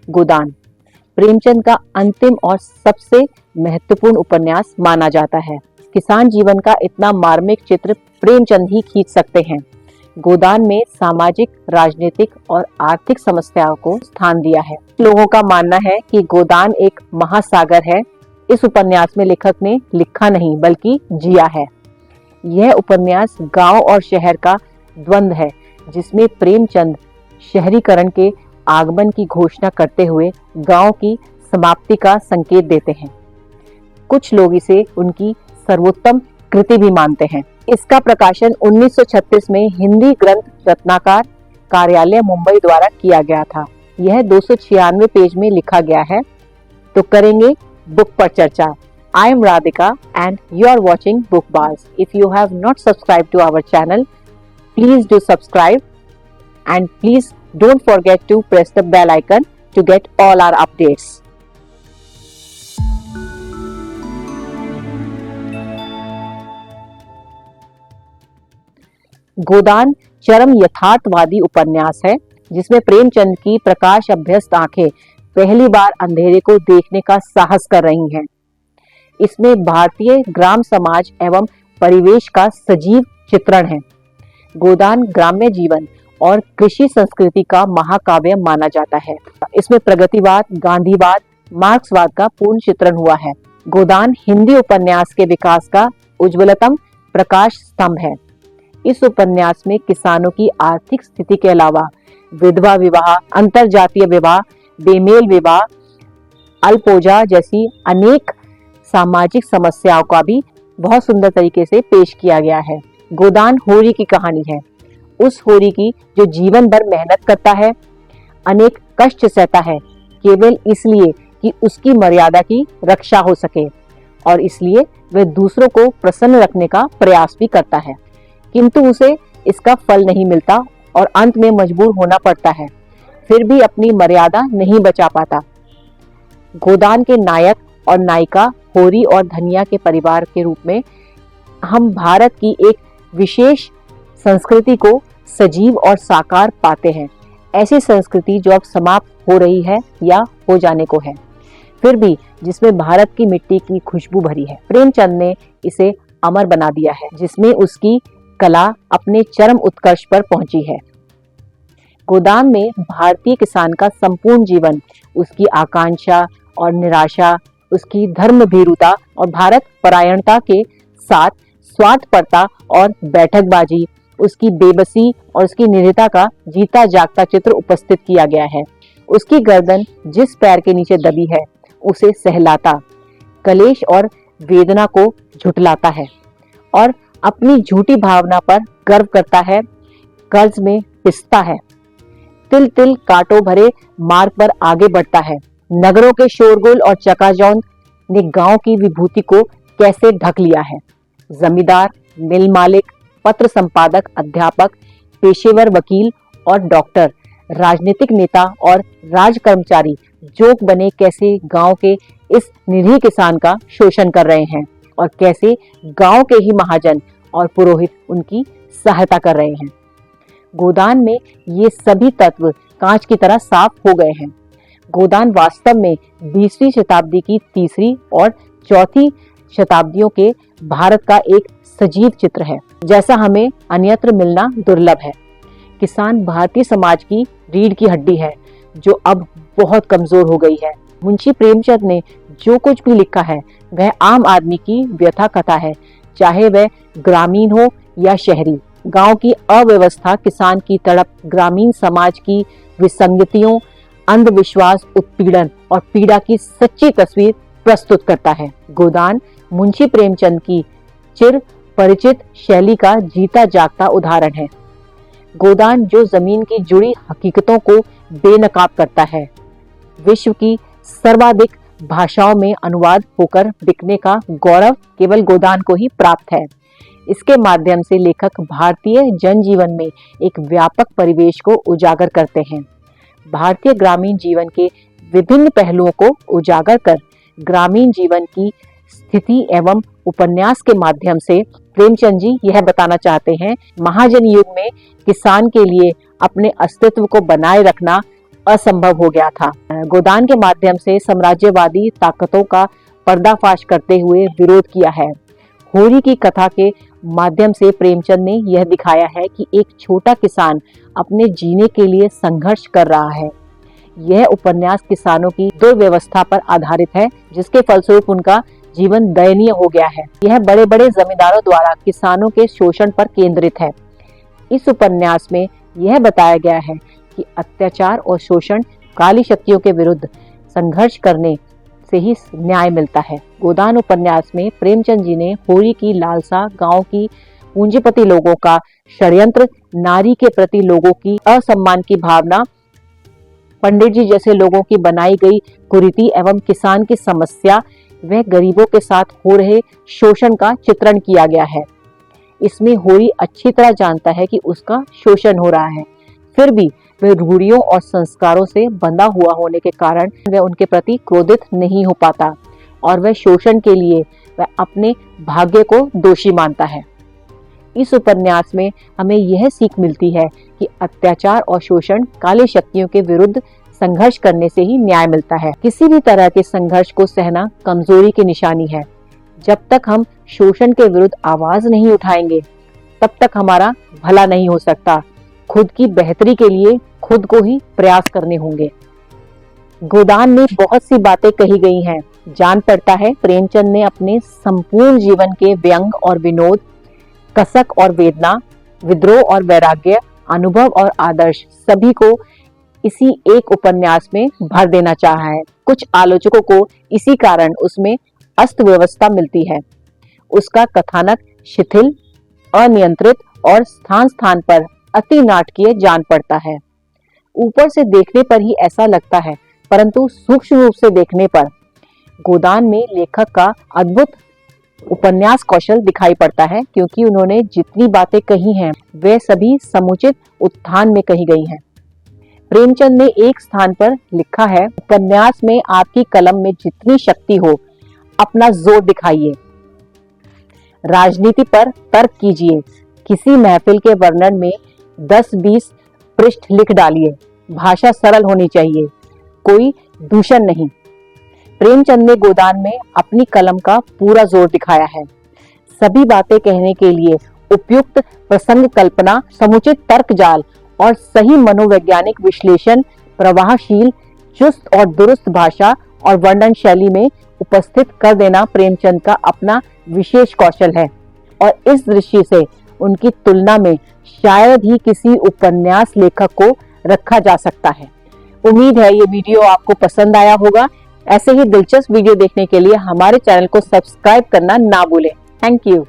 गोदान प्रेमचंद का अंतिम और सबसे महत्वपूर्ण उपन्यास माना जाता है। किसान जीवन का इतना मार्मिक चित्र प्रेमचंद ही खींच सकते हैं। गोदान में सामाजिक, राजनीतिक और आर्थिक समस्याओं को स्थान दिया है। लोगों का मानना है कि गोदान एक महासागर है। इस उपन्यास में लेखक ने लिखा नहीं बल्कि जिया है। यह उपन्यास गांव और शहर का द्वंद्व है, जिसमें प्रेमचंद शहरीकरण के आगमन की घोषणा करते हुए गांव की समाप्ति का संकेत देते हैं। कुछ लोग इसे उनकी सर्वोत्तम कृति भी मानते हैं। इसका प्रकाशन 1936 में हिंदी ग्रंथ रत्नाकर कार्यालय मुंबई द्वारा किया गया था। यह 296 पेज में लिखा गया है। तो करेंगे बुक पर चर्चा। I am Radhika and you are watching BookBars. If you have not subscribed to our channel, please do subscribe and please don't forget to press the bell icon to get all our updates. गोदान चरम यथार्थवादी उपन्यास है, जिसमें प्रेमचंद की प्रकाश अभ्यस्त आंखें पहली बार अंधेरे को देखने का साहस कर रही हैं। इसमें भारतीय ग्राम समाज एवं परिवेश का सजीव चित्रण है। गोदान ग्राम्य जीवन और कृषि संस्कृति का महाकाव्य माना जाता है। इसमें प्रगतिवाद, गांधीवाद, मार्क्सवाद का पूर्ण चित्रण हुआ है। गोदान हिंदी उपन्यास के विकास का उज्ज्वलतम प्रकाश स्तंभ है। इस उपन्यास में किसानों की आर्थिक स्थिति के अलावा विधवा विवाह, अंतरजातीय विवाह, बेमेल विवाह, अल्पोजा जैसी अनेक सामाजिक समस्याओं का भी बहुत सुंदर तरीके से पेश किया गया है। गोदान होरी की कहानी है, उस होरी की जो जीवन भर मेहनत करता है, अनेक कष्ट सहता है, केवल इसलिए कि उसकी मर्यादा की रक्षा हो सके और इसलिए वह दूसरों को प्रसन्न रखने का प्रयास भी करता है, किंतु उसे इसका फल नहीं मिलता और अंत में मजबूर होना पड़ता है। फिर भी अपनी मर्यादा नहीं बचा पाता। गोदान के नायक और नायिका होरी और धनिया के परिवार के रूप में हम भारत की एक विशेष संस्कृति को सजीव और साकार पाते हैं। ऐसी संस्कृति जो अब समाप्त हो रही है या हो जाने को है, फिर भी जिसमें भारत की मिट्टी की खुशबू भरी है। प्रेमचंद ने इसे अमर बना दिया है, जिसमें उसकी कला अपने चरम उत्कर्ष पर पहुंची है। गोदान में भारतीय किसान का संपूर्ण जीवन, उसकी आकांक्षा और निराशा, उसकी धर्म भीरुता और भारत परायणता के साथ स्वार्थपरता और बैठकबाजी, उसकी बेबसी और उसकी निरता का जीता जागता चित्र उपस्थित किया गया है। उसकी गर्दन जिस पैर के नीचे दबी है उसे सहलाता, कलेश और वेदना को झुठलाता है और अपनी झूठी भावना पर गर्व करता है, कर्ज में पिसता है, तिल तिल कांटों भरे मार्ग पर आगे बढ़ता है। नगरों के शोरगुल और चकाचौंध ने गांव की विभूति को कैसे ढक लिया है। जमींदार, मिल मालिक, पत्र संपादक, अध्यापक, पेशेवर वकील और डॉक्टर, राजनीतिक नेता और राज कर्मचारी जोक बने कैसे गांव के इस निरीह किसान का शोषण कर रहे हैं और कैसे गांव के ही महाजन और पुरोहित उनकी सहायता कर रहे हैं। गोदान में ये सभी तत्व कांच की तरह साफ हो गए हैं। गोदान वास्तव में 20वीं शताब्दी की तीसरी और चौथी शताब्दियों के भारत का एक सजीव चित्र है, जैसा हमें अन्यत्र मिलना दुर्लभ है। किसान भारतीय समाज की रीढ़ की हड्डी है, जो अब बहुत कमजोर हो गई है। मुंशी प्रेमचंद ने जो कुछ भी लिखा है वह आम आदमी की व्यथा कथा है, चाहे वह ग्रामीण हो या शहरी। गांव की अव्यवस्था, किसान की तड़प, ग्रामीण समाज की विसंगतियों, अंधविश्वास, उत्पीड़न और पीड़ा की सच्ची तस्वीर प्रस्तुत करता है। गोदान मुंशी प्रेमचंद की चिर परिचित शैली का जीता जागता उदाहरण है। गोदान जो जमीन की जुड़ी हकीकतों को बेनकाब करता है, विश्व की सर्वाधिक भाषाओं में अनुवाद होकर बिकने का गौरव केवल गोदान को ही प्राप्त है। इसके माध्यम से लेखक भारतीय जनजीवन में एक व्यापक परिवेश को उजागर करते हैं। भारतीय ग्रामीण जीवन के विभिन्न पहलुओं को उजागर कर ग्रामीण जीवन की स्थिति एवं उपन्यास के माध्यम से प्रेमचंद जी यह बताना चाहते हैं, महाजन युग में किसान के लिए अपने अस्तित्व को बनाए रखना असंभव हो गया था। गोदान के माध्यम से साम्राज्यवादी ताकतों का पर्दाफाश करते हुए विरोध किया है। होरी की कथा के माध्यम से प्रेमचंद ने यह दिखाया है कि एक छोटा किसान अपने जीने के लिए संघर्ष कर रहा है। यह उपन्यास किसानों की दुर्व्यवस्था पर आधारित है, जिसके फलस्वरूप उनका जीवन दयनीय हो गया है। यह बड़े बड़े जमींदारों द्वारा किसानों के शोषण पर केंद्रित है। इस उपन्यास में यह बताया गया है कि अत्याचार और शोषण काली शक्तियों के विरुद्ध संघर्ष करने से ही न्याय मिलता है। गोदान उपन्यास में प्रेमचंद जी ने होरी की लालसा, गांव की पूंजीपति लोगों का षड्यंत्र, नारी के प्रति लोगों की असम्मान की भावना, पंडित जी जैसे लोगों की बनाई गई कुरीति एवं किसान की समस्या व गरीबों के साथ हो रहे शोषण का चित्रण किया गया है। इसमें होरी अच्छी तरह जानता है कि उसका शोषण हो रहा है, फिर भी वह रूढ़ियों और संस्कारों से बंधा हुआ होने के कारण वह उनके प्रति क्रोधित नहीं हो पाता और वह शोषण के लिए वह अपने भाग्य को दोषी मानता है। इस उपन्यास में हमें यह सीख मिलती है कि अत्याचार और शोषण काली शक्तियों के विरुद्ध संघर्ष करने से ही न्याय मिलता है। किसी भी तरह के संघर्ष को सहना कमजोरी की निशानी है। जब तक हम शोषण के विरुद्ध आवाज नहीं उठाएंगे, तब तक हमारा भला नहीं हो सकता। खुद की बेहतरी के लिए खुद को ही प्रयास करने होंगे। गोदान में बहुत सी बातें कही गई हैं। जान पड़ता है प्रेमचंद ने अपने संपूर्ण जीवन के व्यंग और विनोद, कसक और वेदना, विद्रोह और वैराग्य, अनुभव और आदर्श सभी को इसी एक उपन्यास में भर देना चाहा है। कुछ आलोचकों को इसी कारण उसमें अस्त व्यवस्था मिलती है। उसका कथानक शिथिल, अनियंत्रित और स्थान स्थान पर अति नाटकीय जान पड़ता है। ऊपर से देखने पर ही ऐसा लगता है, परंतु सूक्ष्म रूप से देखने पर गोदान में लेखक का अद्भुत उपन्यास कौशल दिखाई पड़ता है, क्योंकि उन्होंने जितनी बातें कही हैं वे सभी समुचित उत्थान में कही गई हैं। प्रेमचंद ने एक स्थान पर लिखा है, उपन्यास में आपकी कलम में जितनी शक्ति हो अपना जोर दिखाइए, राजनीति पर तर्क कीजिए, किसी महफिल के वर्णन में 10-20 पृष्ठ लिख डालिए, भाषा सरल होनी चाहिए, कोई दूषण नहीं। प्रेमचंद ने गोदान में अपनी कलम का पूरा जोर दिखाया है। सभी बातें कहने के लिए उपयुक्त प्रसंग कल्पना, समुचित तर्क जाल और सही मनोवैज्ञानिक विश्लेषण, प्रवाहशील, चुस्त और दुरुस्त भाषा और वर्णन शैली में उपस्थित कर देना प्रेमचंद का अपना विशेष कौशल है और इस दृष्टि से उनकी तुलना में शायद ही किसी उपन्यास लेखक को रखा जा सकता है। उम्मीद है ये वीडियो आपको पसंद आया होगा। ऐसे ही दिलचस्प वीडियो देखने के लिए हमारे चैनल को सब्सक्राइब करना ना भूलें। Thank you.